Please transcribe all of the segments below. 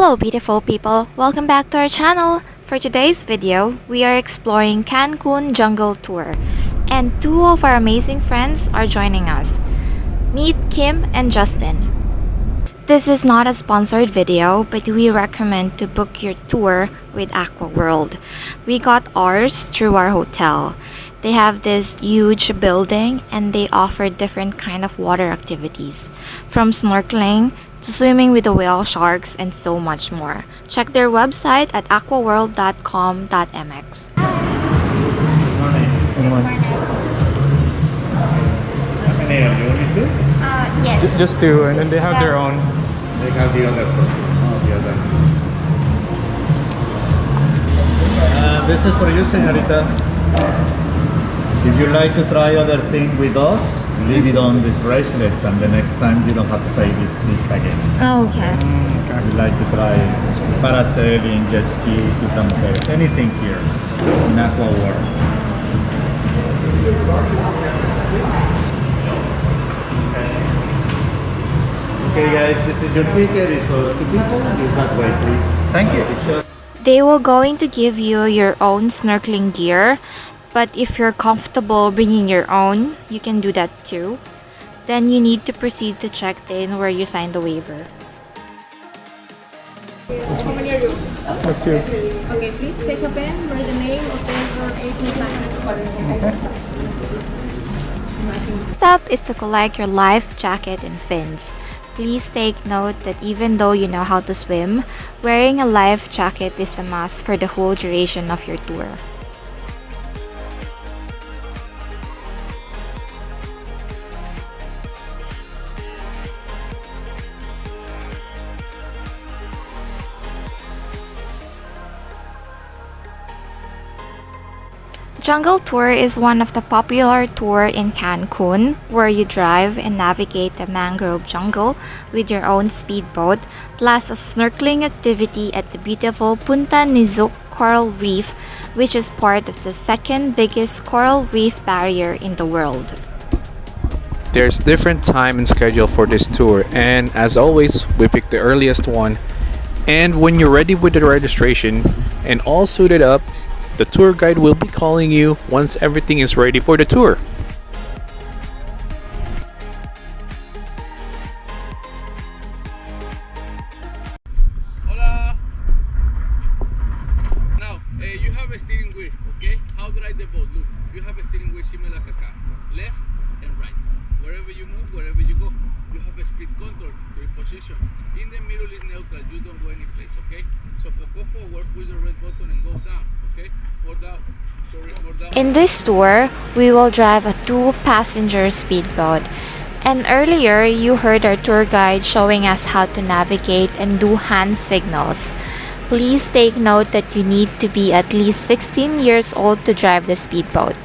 Hello beautiful people, welcome back to our channel. For today's video, we are exploring Cancun Jungle Tour and two of our amazing friends are joining us. Meet Kim and Justin. This is not a sponsored video, but we recommend to book your tour with Aqua World. We got ours through our hotel. They have this huge building and they offer different kind of water activities, from snorkeling to swimming with the whale sharks and so much more. Check their website at aquaworld.com.mx. How many are you only two? Yes. Just two, and then they have their own. They have the other person. The other. This is for you, señorita. If you like to try other things with us, leave it on these bracelets, and the next time you don't have to pay these fees again. Oh, okay. If you like to try parasailing, jet skis, anything here in Aqua World. Okay guys, this is your ticket. It's for two people. Use that way, please. Thank you. They will going to give you your own snorkeling gear, but if you're comfortable bringing your own, you can do that too. Then you need to proceed to check in where you sign the waiver. How many are you? That's you. Okay, please take a pen, write the name of the agent line. Step is to collect your life jacket and fins. Please take note that even though you know how to swim, wearing a life jacket is a must for the whole duration of your tour. Jungle Tour is one of the popular tours in Cancun, where you drive and navigate the mangrove jungle with your own speedboat, plus a snorkeling activity at the beautiful Punta Nizuc coral reef, which is part of the second biggest coral reef barrier in the world. There's different time and schedule for this tour, and as always, we pick the earliest one. And when you're ready with the registration and all suited up, the tour guide will be calling you once everything is ready for the tour. Hola. Now, you have a steering wheel, okay? How to ride the boat? Look, you have a steering wheel similar like a car. Left and right. Wherever you move, wherever you go, you have a speed control to your position. In the middle is neutral, you don't go any place, okay? So for go forward, push the red button and go down, okay? Or down. Sorry, or down. In this tour, we will drive a 2-passenger speedboat. And earlier, you heard our tour guide showing us how to navigate and do hand signals. Please take note that you need to be at least 16 years old to drive the speedboat.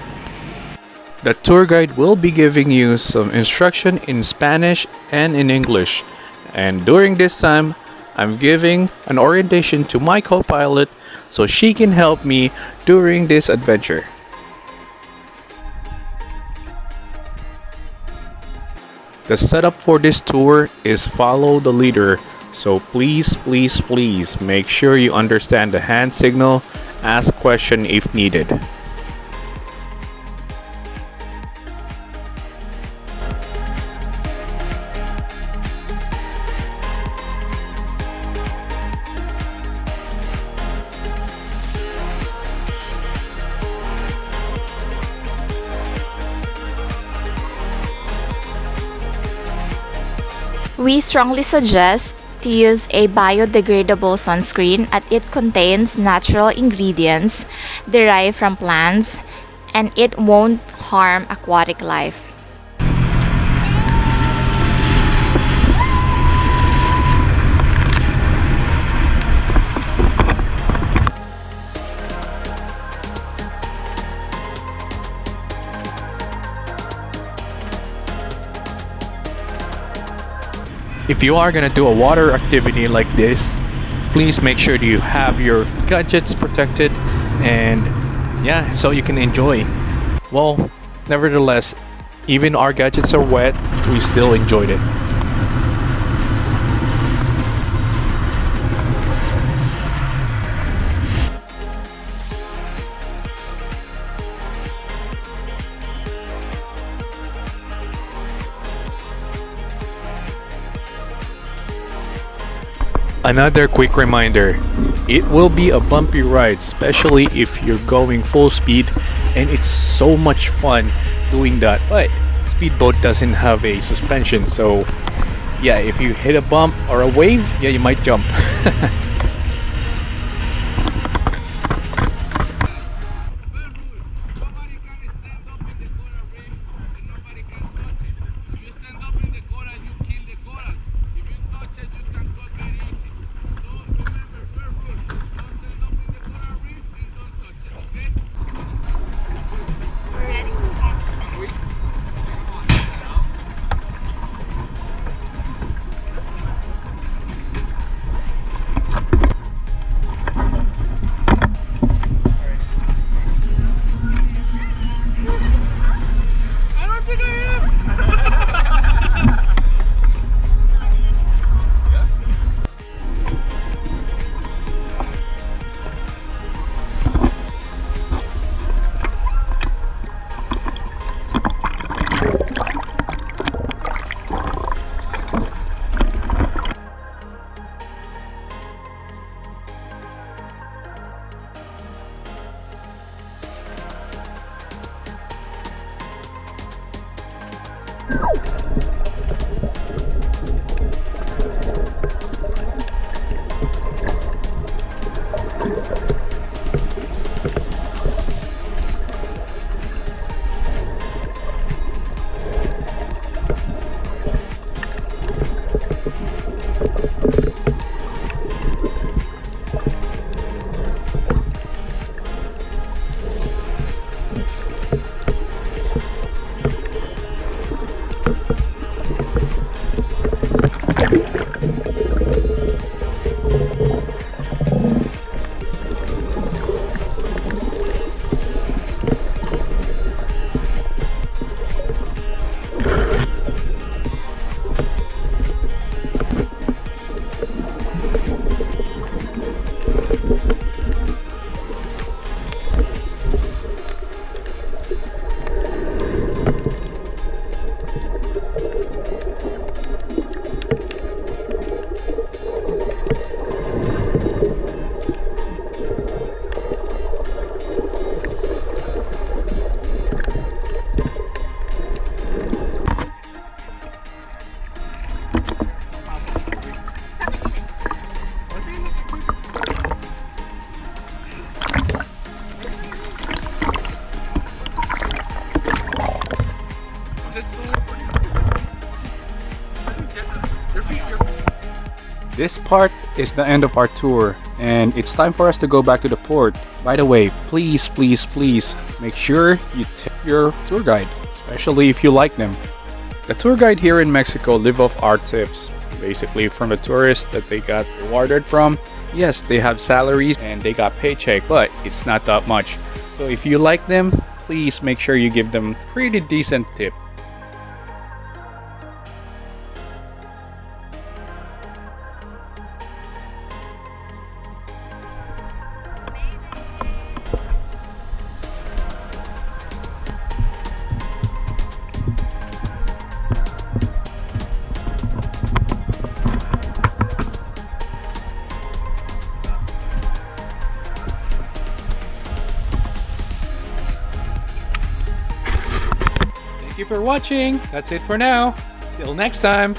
The tour guide will be giving you some instruction in Spanish and in English. And during this time, I'm giving an orientation to my co-pilot so she can help me during this adventure. The setup for this tour is follow the leader, so please make sure you understand the hand signal, ask question if needed. We strongly suggest to use a biodegradable sunscreen as it contains natural ingredients derived from plants and it won't harm aquatic life. If you are gonna do a water activity like this, please make sure that you have your gadgets protected and yeah, so you can enjoy. Well, nevertheless, even our gadgets are wet, we still enjoyed it. Another quick reminder, it will be a bumpy ride, especially if you're going full speed, and it's so much fun doing that. But Speedboat doesn't have a suspension, so yeah, if you hit a bump or a wave, yeah, you might jump. Nobody can stand up in the coral reef and nobody can touch it. If you stand up in the coral, you kill the coral. If you touch it, you can cut very easy. So remember, first rule, don't stand up in the coral reef and don't touch it, okay? We're ready. I don't think I am. This part is the end of our tour, and it's time for us to go back to the port. By the way, please make sure you tip your tour guide, especially if you like them. The tour guide here in Mexico live off our tips, basically from the tourists that they got rewarded from. Yes, they have salaries and they got paycheck, but it's not that much. So if you like them, please make sure you give them pretty decent tip. Thank you for watching. That's it for now. Till next time.